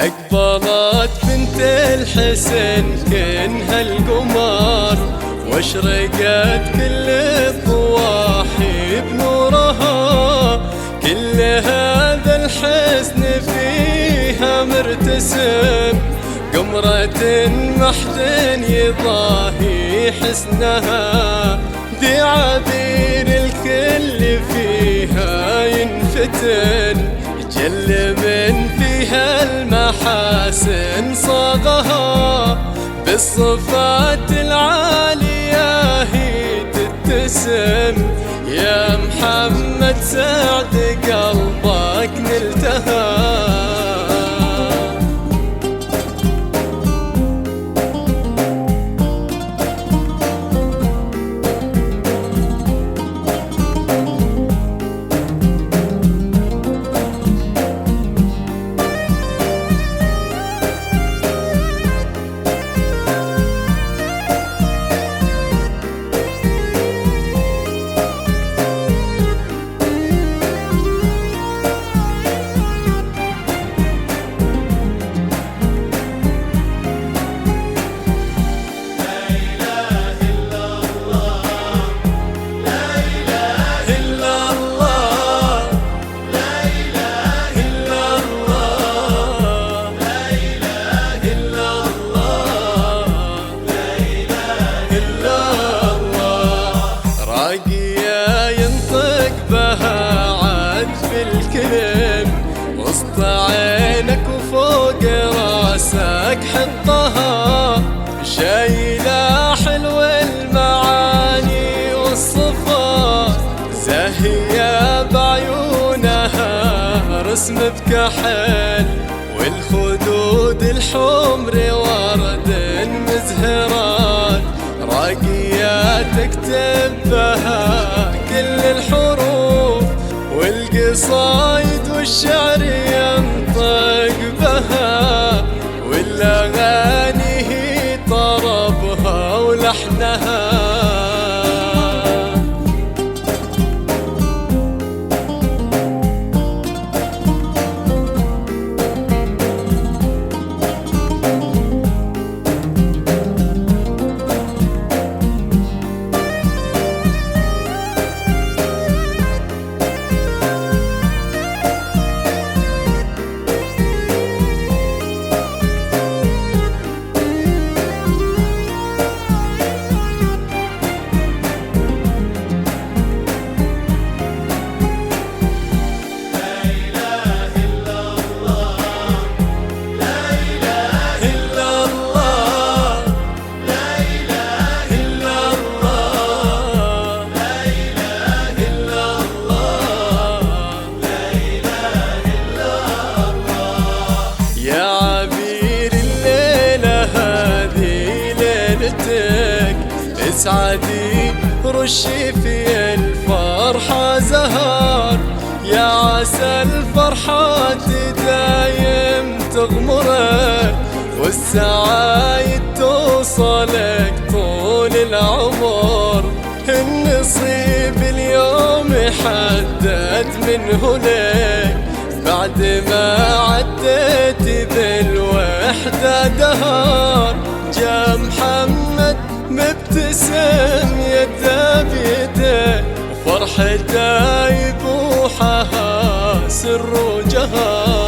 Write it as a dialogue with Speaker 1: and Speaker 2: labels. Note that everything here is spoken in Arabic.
Speaker 1: أقبلت بنت الحسن كنها القمر، واشرقت كل الضواحي بنورها. كل هذا الحسن فيها مرتسم، قمرة محد يضاهي حسنها. ذي عبير الكل فيها ينفتن، جل من فيها المحاسن صاغها. بالصفات العالية هي تتسم، يا محمد سعد قلبك نلتها. ينطق بها عذب الكلم، وسط عينك وفوق راسك حطها. شايلة حلو المعاني والصفات، زاهية بعيونها رسم بكحل. والخدود الحمر ورد مزهرات، راقية تكتب بها كل الحروف. والقصايد والشعر ينطق بها، والأغاني هي طربها ولحنها. اسعدي رشي في الفرحة زهر، يا عسى الفرحة دايم تغمرك. والسعايد توصلك طول العمر، النصيب اليوم حدد منه لك. بعد ما عديت بالوحدة دهر، جا محمد مبتسم يده بيده، وفرحته يبوحها سر وجهر.